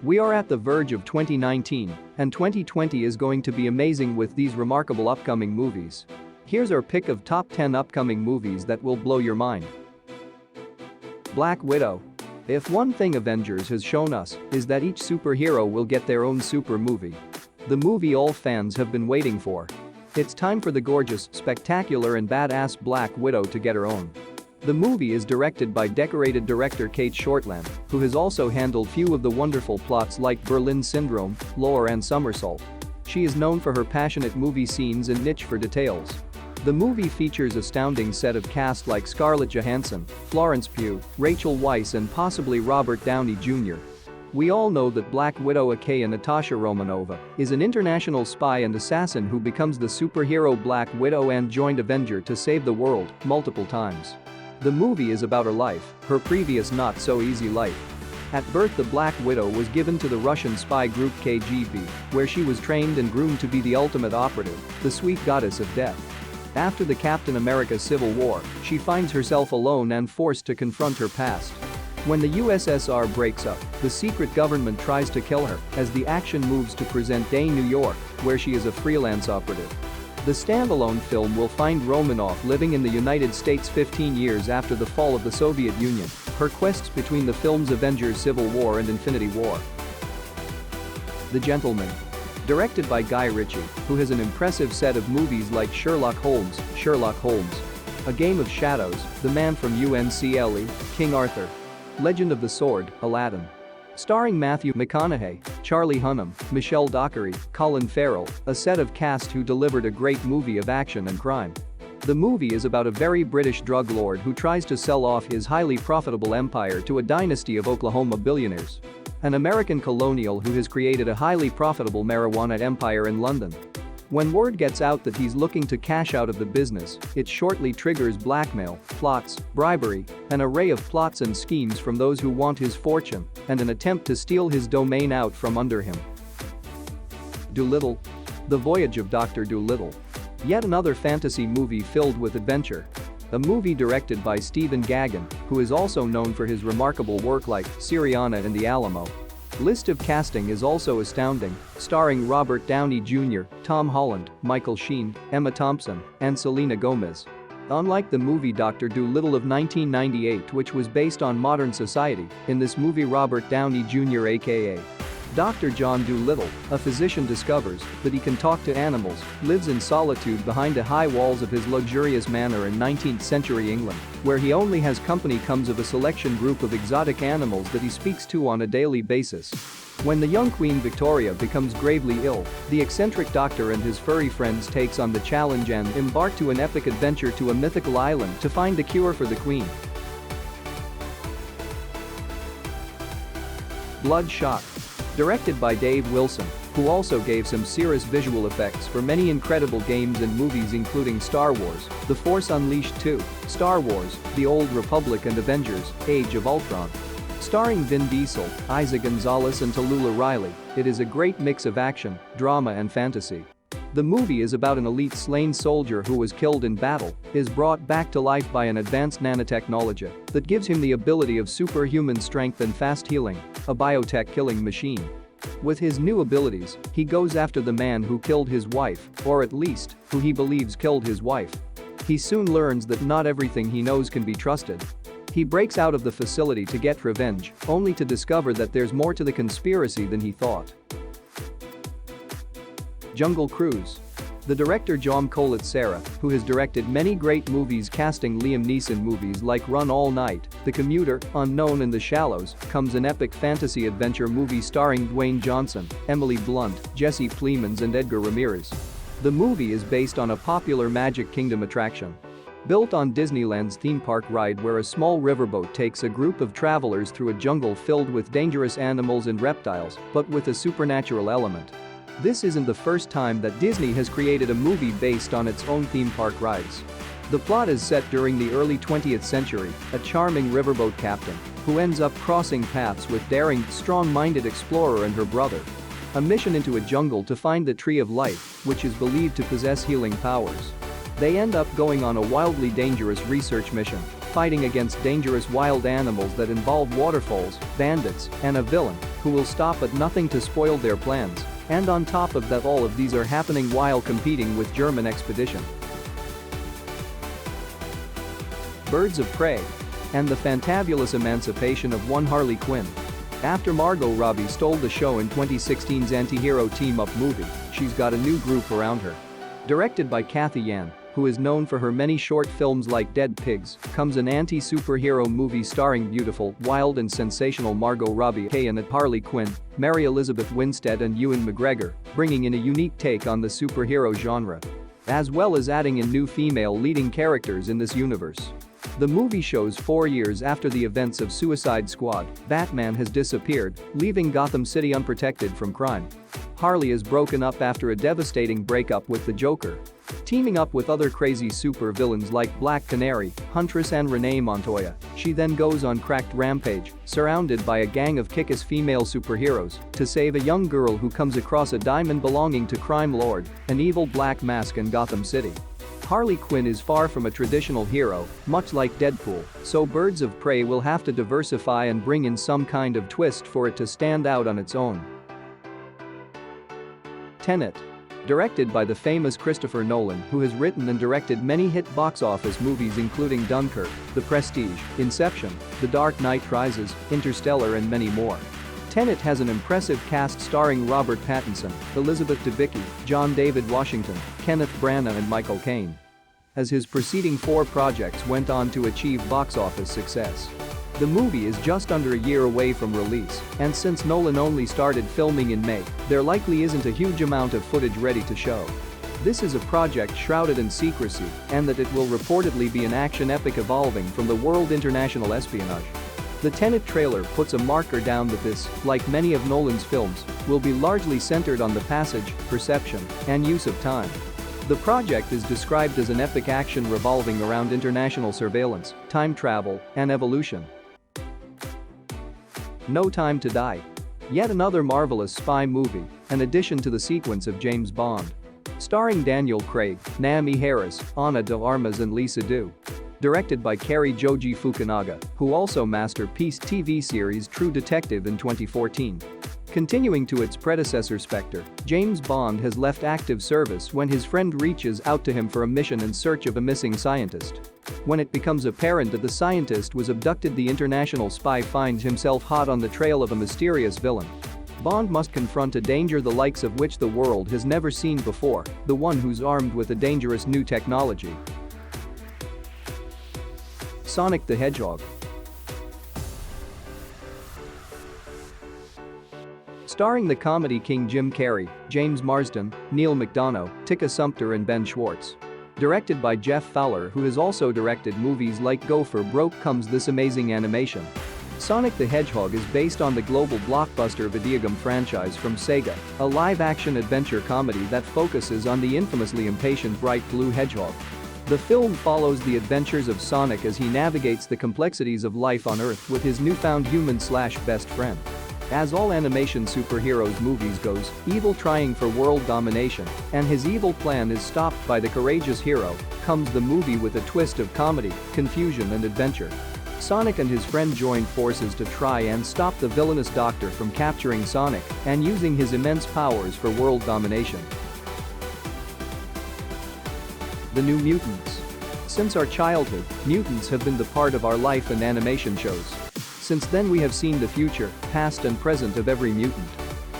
We are at the verge of 2019, and 2020 is going to be amazing with these remarkable upcoming movies. Here's our pick of top 10 upcoming movies that will blow your mind. Black Widow. If one thing Avengers has shown us is that each superhero will get their own super movie. The movie all fans have been waiting for. It's time for the gorgeous, spectacular and badass Black Widow to get her own. The movie is directed by decorated director Kate Shortland, who has also handled few of the wonderful plots like Berlin Syndrome, Lore and Somersault. She is known for her passionate movie scenes and niche for details. The movie features an astounding set of cast like Scarlett Johansson, Florence Pugh, Rachel Weisz and possibly Robert Downey Jr. We all know that Black Widow aka Natasha Romanova is an international spy and assassin who becomes the superhero Black Widow and joined Avenger to save the world multiple times. The movie is about her life, her previous not-so-easy life. At birth the Black Widow was given to the Russian spy group KGB, where she was trained and groomed to be the ultimate operative, the sweet goddess of death. After the Captain America Civil War, she finds herself alone and forced to confront her past. When the USSR breaks up, the secret government tries to kill her as the action moves to present-day New York, where she is a freelance operative. The standalone film will find Romanoff living in the United States 15 years after the fall of the Soviet Union, her quests between the films Avengers Civil War and Infinity War. The Gentleman. Directed by Guy Ritchie, who has an impressive set of movies like Sherlock Holmes, A Game of Shadows, The Man from UNCLE, King Arthur, Legend of the Sword, Aladdin. Starring Matthew McConaughey, Charlie Hunnam, Michelle Dockery, Colin Farrell, a set of cast who delivered a great movie of action and crime. The movie is about a very British drug lord who tries to sell off his highly profitable empire to a dynasty of Oklahoma billionaires. An American colonial who has created a highly profitable marijuana empire in London. When word gets out that he's looking to cash out of the business, it shortly triggers blackmail, plots, bribery, an array of plots and schemes from those who want his fortune, and an attempt to steal his domain out from under him. Doolittle. The Voyage of Dr. Doolittle. Yet another fantasy movie filled with adventure. A movie directed by Stephen Gaghan, who is also known for his remarkable work like Syriana and The Alamo. List of casting is also astounding, starring Robert Downey Jr., Tom Holland, Michael Sheen, Emma Thompson, and Selena Gomez. Unlike the movie Dr. Doolittle of 1998, which was based on modern society, in this movie Robert Downey Jr. aka Dr. John Doolittle, a physician, discovers that he can talk to animals, lives in solitude behind the high walls of his luxurious manor in 19th century England, where he only has company comes of a selection group of exotic animals that he speaks to on a daily basis. When the young Queen Victoria becomes gravely ill, the eccentric doctor and his furry friends takes on the challenge and embark to an epic adventure to a mythical island to find the cure for the Queen. Bloodshot. Directed by Dave Wilson, who also gave some serious visual effects for many incredible games and movies including Star Wars, The Force Unleashed 2, Star Wars, The Old Republic and Avengers, Age of Ultron. Starring Vin Diesel, Isaac Gonzalez and Tallulah Riley, it is a great mix of action, drama and fantasy. The movie is about an elite slain soldier who was killed in battle, is brought back to life by an advanced nanotechnology that gives him the ability of superhuman strength and fast healing, a biotech killing machine. With his new abilities, he goes after the man who killed his wife, or at least, who he believes killed his wife. He soon learns that not everything he knows can be trusted. He breaks out of the facility to get revenge, only to discover that there's more to the conspiracy than he thought. Jungle Cruise. The director John Colet-Serra, who has directed many great movies casting Liam Neeson movies like Run All Night, The Commuter, Unknown and The Shallows, comes an epic fantasy adventure movie starring Dwayne Johnson, Emily Blunt, Jesse Plemons and Edgar Ramirez. The movie is based on a popular Magic Kingdom attraction. Built on Disneyland's theme park ride where a small riverboat takes a group of travelers through a jungle filled with dangerous animals and reptiles, but with a supernatural element. This isn't the first time that Disney has created a movie based on its own theme park rides. The plot is set during the early 20th century, a charming riverboat captain who ends up crossing paths with daring, strong-minded explorer and her brother. A mission into a jungle to find the Tree of Life, which is believed to possess healing powers. They end up going on a wildly dangerous research mission, fighting against dangerous wild animals that involve waterfalls, bandits, and a villain who will stop at nothing to spoil their plans. And on top of that, all of these are happening while competing with German expedition. Birds of Prey and the fantabulous emancipation of one Harley Quinn. After Margot Robbie stole the show in 2016's anti-hero team-up movie, she's got a new group around her. Directed by Cathy Yan, who is known for her many short films like Dead Pigs, comes an anti-superhero movie starring beautiful, wild and sensational Margot Robbie and Harley Quinn, Mary Elizabeth Winstead and Ewan McGregor, bringing in a unique take on the superhero genre, as well as adding in new female leading characters in this universe. The movie shows 4 years after the events of Suicide Squad, Batman has disappeared, leaving Gotham City unprotected from crime. Harley is broken up after a devastating breakup with the Joker. Teaming up with other crazy supervillains like Black Canary, Huntress and Renee Montoya, she then goes on cracked rampage, surrounded by a gang of kick-ass female superheroes, to save a young girl who comes across a diamond belonging to crime lord, an evil Black Mask in Gotham City. Harley Quinn is far from a traditional hero, much like Deadpool, so Birds of Prey will have to diversify and bring in some kind of twist for it to stand out on its own. Tenet. Directed by the famous Christopher Nolan, who has written and directed many hit box office movies including Dunkirk, The Prestige, Inception, The Dark Knight Rises, Interstellar and many more. Tenet has an impressive cast starring Robert Pattinson, Elizabeth Debicki, John David Washington, Kenneth Branagh and Michael Caine. As his preceding 4 projects went on to achieve box office success. The movie is just under a year away from release, and since Nolan only started filming in May, there likely isn't a huge amount of footage ready to show. This is a project shrouded in secrecy, and that it will reportedly be an action epic evolving from the world international espionage. The Tenet trailer puts a marker down that this, like many of Nolan's films, will be largely centered on the passage, perception, and use of time. The project is described as an epic action revolving around international surveillance, time travel, and evolution. No Time to Die. Yet another marvelous spy movie, an addition to the sequence of James Bond. Starring Daniel Craig, Naomi Harris, Ana de Armas and Lisa Du. Directed by Cary Joji Fukunaga, who also masterpiece TV series True Detective in 2014. Continuing to its predecessor Spectre, James Bond has left active service when his friend reaches out to him for a mission in search of a missing scientist. When it becomes apparent that the scientist was abducted, the international spy finds himself hot on the trail of a mysterious villain. Bond must confront a danger the likes of which the world has never seen before, the one who's armed with a dangerous new technology. Sonic the Hedgehog. Starring the comedy king Jim Carrey, James Marsden, Neil McDonough, Tika Sumpter and Ben Schwartz. Directed by Jeff Fowler, who has also directed movies like Go for Broke, comes this amazing animation. Sonic the Hedgehog is based on the global blockbuster videogame franchise from Sega, a live-action adventure comedy that focuses on the infamously impatient bright blue hedgehog. The film follows the adventures of Sonic as he navigates the complexities of life on Earth with his newfound human/best friend. As all animation superheroes movies goes, evil trying for world domination, and his evil plan is stopped by the courageous hero, comes the movie with a twist of comedy, confusion and adventure. Sonic and his friend join forces to try and stop the villainous Doctor from capturing Sonic and using his immense powers for world domination. The New Mutants. Since our childhood, mutants have been the part of our life in animation shows. Since then we have seen the future, past and present of every mutant.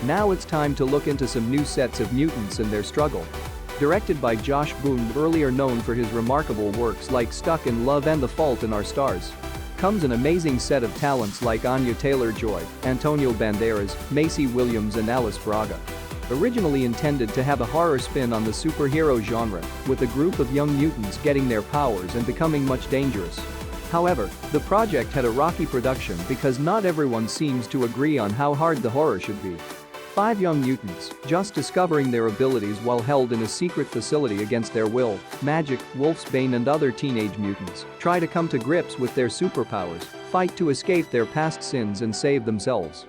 Now it's time to look into some new sets of mutants and their struggle. Directed by Josh Boone, earlier known for his remarkable works like Stuck in Love and The Fault in Our Stars, comes an amazing set of talents like Anya Taylor-Joy, Antonio Banderas, Macy Williams and Alice Braga. Originally intended to have a horror spin on the superhero genre, with a group of young mutants getting their powers and becoming much dangerous. However, the project had a rocky production because not everyone seems to agree on how hard the horror should be. 5 young mutants, just discovering their abilities while held in a secret facility against their will, Magic, Wolfsbane and other teenage mutants, try to come to grips with their superpowers, fight to escape their past sins and save themselves.